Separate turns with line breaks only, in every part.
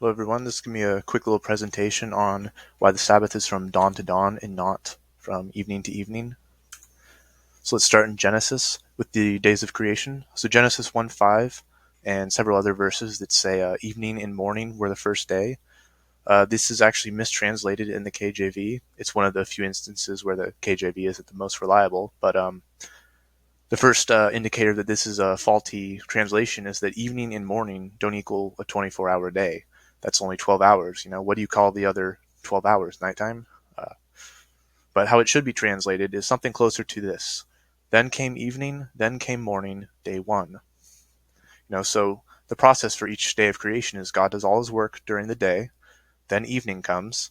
Hello everyone, this is going to be a quick little presentation on why the Sabbath is from dawn to dawn and not from evening to evening. So let's start in Genesis with the days of creation. So Genesis 1:5 and several other verses that say evening and morning were the first day. This is actually mistranslated in the KJV. It's one of the few instances where the KJV isn't the most reliable, but the first indicator that this is a faulty translation is that evening and morning don't equal a 24-hour day. That's only 12 hours. What do you call the other 12 hours? Nighttime? But how it should be translated is something closer to this. Then came evening, then came morning, day one. So the process for each day of creation is God does all his work during the day, then evening comes,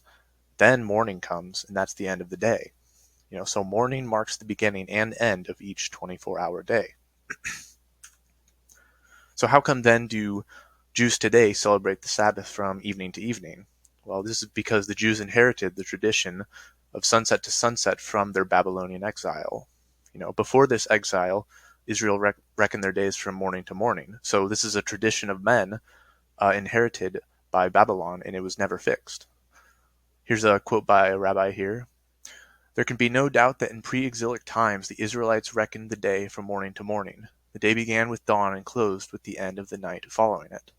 then morning comes, and that's the end of the day. So morning marks the beginning and end of each 24-hour day. So how come then do Jews today celebrate the Sabbath from evening to evening? Well, this is because the Jews inherited the tradition of sunset to sunset from their Babylonian exile. Before this exile, Israel reckoned their days from morning to morning. So this is a tradition of men inherited by Babylon, and it was never fixed. Here's a quote by a rabbi here. There can be no doubt that in pre-exilic times the Israelites reckoned the day from morning to morning. The day began with dawn and closed with the end of the night following it.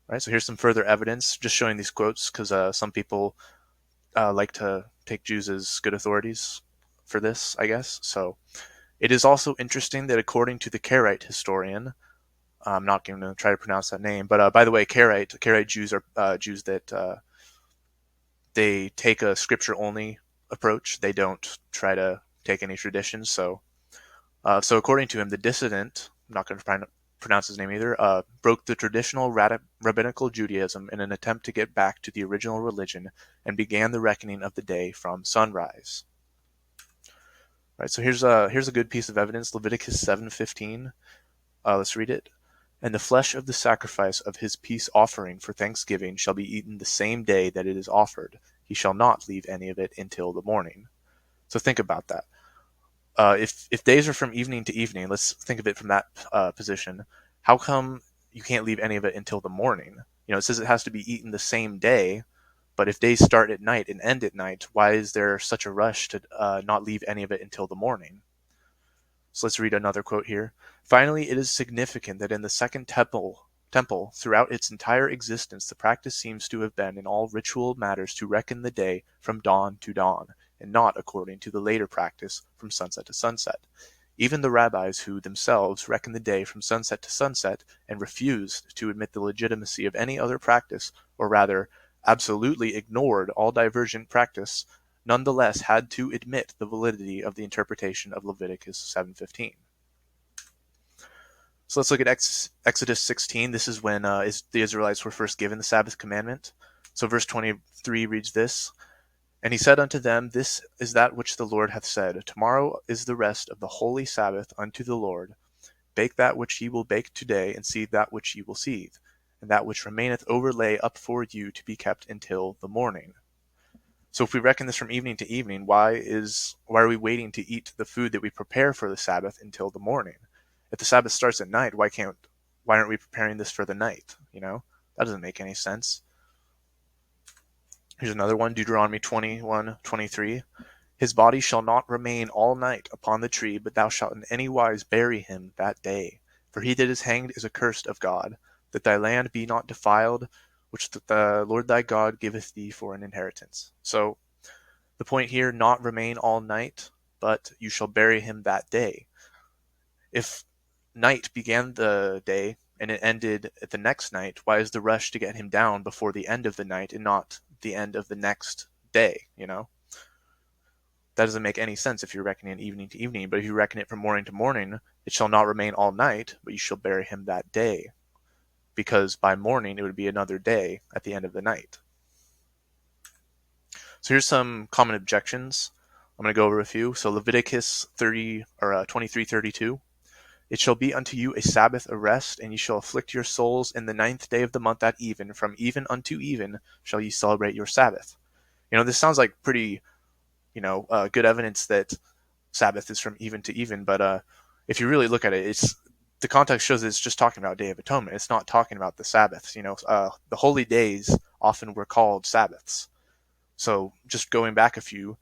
Right, so here's some further evidence, just showing these quotes, because some people like to take Jews as good authorities for this, I guess. So it is also interesting that according to the Karaite historian, I'm not going to try to pronounce that name, but by the way, Karaite Jews are Jews that they take a scripture-only approach. They don't try to take any traditions. So according to him, the dissident, I'm not going to pronounce his name either, broke the traditional rabbinical Judaism in an attempt to get back to the original religion and began the reckoning of the day from sunrise. Right, so here's a good piece of evidence, Leviticus 7:15. Let's read it. And the flesh of the sacrifice of his peace offering for thanksgiving shall be eaten the same day that it is offered. He shall not leave any of it until the morning. So think about that. If days are from evening to evening, let's think of it from that position. How come you can't leave any of it until the morning? It says it has to be eaten the same day, but if days start at night and end at night, why is there such a rush to not leave any of it until the morning? So let's read another quote here. Finally, it is significant that in the second temple, throughout its entire existence, the practice seems to have been in all ritual matters to reckon the day from dawn to dawn, and not according to the later practice from sunset to sunset. Even the rabbis who themselves reckon the day from sunset to sunset and refused to admit the legitimacy of any other practice, or rather, absolutely ignored all divergent practice, nonetheless had to admit the validity of the interpretation of Leviticus 7:15. So let's look at Exodus 16. This is when the Israelites were first given the Sabbath commandment. So verse 23 reads this, And he said unto them, This is that which the Lord hath said, Tomorrow is the rest of the holy Sabbath unto the Lord. Bake that which ye will bake today, and seethe that which ye will seethe, and that which remaineth overlay up for you to be kept until the morning. So if we reckon this from evening to evening, why are we waiting to eat the food that we prepare for the Sabbath until the morning? If the Sabbath starts at night, why aren't we preparing this for the night? That doesn't make any sense. Here's another one, Deuteronomy 21:23. His body shall not remain all night upon the tree, but thou shalt in any wise bury him that day. For he that is hanged is accursed of God, that thy land be not defiled, which the Lord thy God giveth thee for an inheritance. So the point here, not remain all night, but you shall bury him that day. If night began the day and it ended at the next night, why is the rush to get him down before the end of the night and not the end of the next day? That doesn't make any sense if you're reckoning evening to evening, but if you reckon it from morning to morning, it shall not remain all night, but you shall bury him that day, because by morning it would be another day at the end of the night. So here's some common objections. I'm going to go over a few. So Leviticus 23:32. It shall be unto you a Sabbath of rest, and ye shall afflict your souls in the 9th day of the month at even. From even unto even shall ye celebrate your Sabbath. This sounds like pretty, good evidence that Sabbath is from even to even. But if you really look at it, the context shows that it's just talking about Day of Atonement. It's not talking about the Sabbaths. The holy days often were called Sabbaths. So just going back a few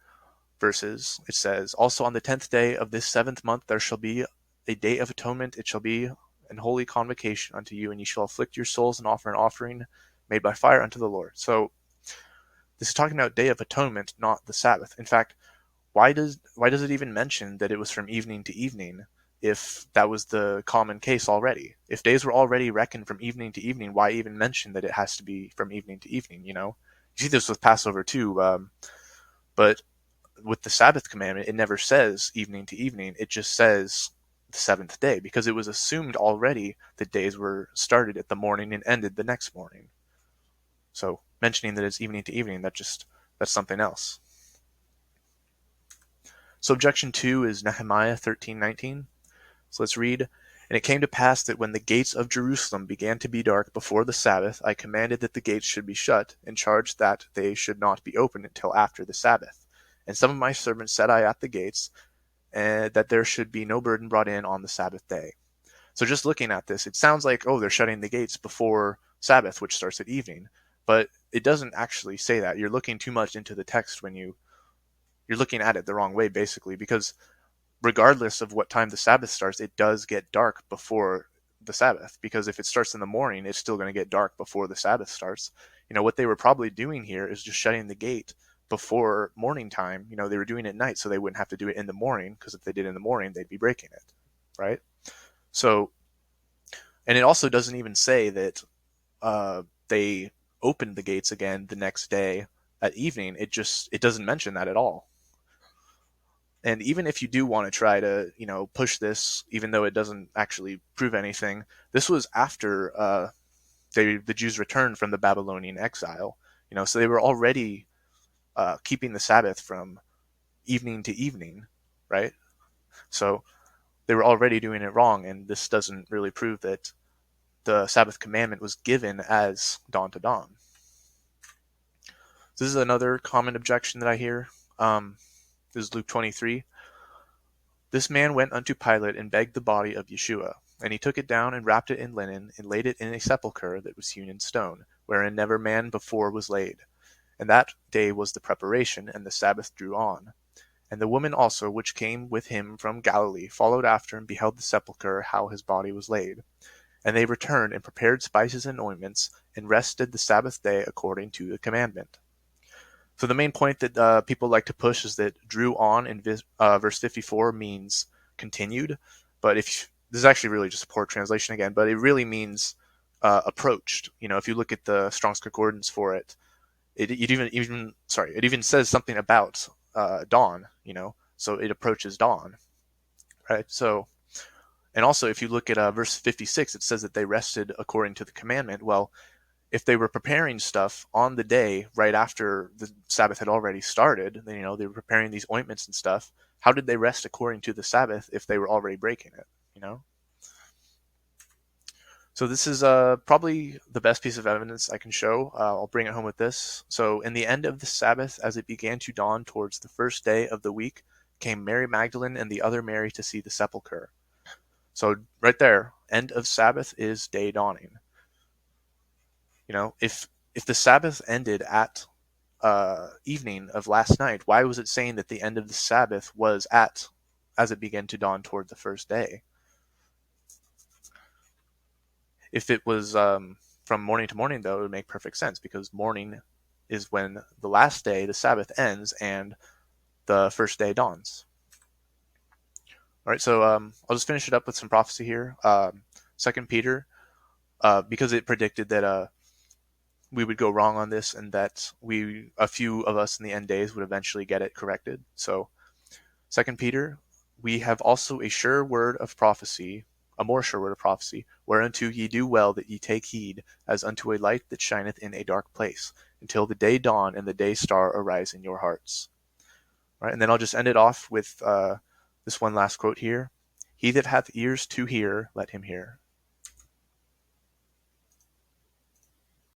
verses, it says, "Also on the 10th day of this 7th month there shall be a day of atonement. It shall be an holy convocation unto you, and ye shall afflict your souls and offer an offering made by fire unto the Lord." So this is talking about Day of Atonement, not the Sabbath. In fact, why does it even mention that it was from evening to evening if that was the common case already? If days were already reckoned from evening to evening, why even mention that it has to be from evening to evening? You see this with Passover too, but with the Sabbath commandment, it never says evening to evening. It just says the 7th day, because it was assumed already that days were started at the morning and ended the next morning. So mentioning that it's evening to evening, that's something else. So objection 2 is Nehemiah 13:19. So let's read. "And it came to pass that when the gates of Jerusalem began to be dark before the Sabbath, I commanded that the gates should be shut, and charged that they should not be opened until after the Sabbath. And some of my servants set I at the gates, and that there should be no burden brought in on the Sabbath day." So just looking at this, it sounds like, oh, they're shutting the gates before Sabbath, which starts at evening. But it doesn't actually say that. You're looking too much into the text when you're looking at it the wrong way, basically, because regardless of what time the Sabbath starts, it does get dark before the Sabbath, because if it starts in the morning, it's still going to get dark before the Sabbath starts. What they were probably doing here is just shutting the gate before morning time. They were doing it at night, so they wouldn't have to do it in the morning, because if they did it in the morning, they'd be breaking it, right? So, and it also doesn't even say that they opened the gates again the next day at evening. It doesn't mention that at all. And even if you do want to try to, push this, even though it doesn't actually prove anything, this was after the Jews returned from the Babylonian exile. So they were already keeping the Sabbath from evening to evening, right? So they were already doing it wrong, and this doesn't really prove that the Sabbath commandment was given as dawn to dawn. So this is another common objection that I hear. This is Luke 23. "This man went unto Pilate and begged the body of Yeshua. And he took it down and wrapped it in linen, and laid it in a sepulchre that was hewn in stone, wherein never man before was laid. And that day was the preparation, and the Sabbath drew on. And the woman also, which came with him from Galilee, followed after, and beheld the sepulchre, how his body was laid. And they returned, and prepared spices and ointments, and rested the Sabbath day according to the commandment." So the main point that people like to push is that "drew on" in verse 54 means continued, but this is actually really just a poor translation again, but it really means approached. If you look at the Strong's Concordance for it, it even says something about dawn. So it approaches dawn, right? So, and also if you look at verse 56, it says that they rested according to the commandment. Well, if they were preparing stuff on the day right after the Sabbath had already started, they were preparing these ointments and stuff. How did they rest according to the Sabbath if they were already breaking it? So this is probably the best piece of evidence I can show. I'll bring it home with this. So in the end of the Sabbath, as it began to dawn towards the first day of the week, came Mary Magdalene and the other Mary to see the sepulchre. So right there, end of Sabbath is day dawning. If the Sabbath ended at evening of last night, why was it saying that the end of the Sabbath was as it began to dawn toward the first day? If it was from morning to morning, though, it would make perfect sense, because morning is when the last day, the Sabbath, ends and the first day dawns. All right, so I'll just finish it up with some prophecy here. 2 Peter, because it predicted that we would go wrong on this, and that a few of us in the end days would eventually get it corrected. So 2 Peter, "We have also a sure word of prophecy, a more sure word of prophecy, whereunto ye do well that ye take heed, as unto a light that shineth in a dark place, until the day dawn and the day star arise in your hearts." All right, and then I'll just end it off with this one last quote here. "He that hath ears to hear, let him hear."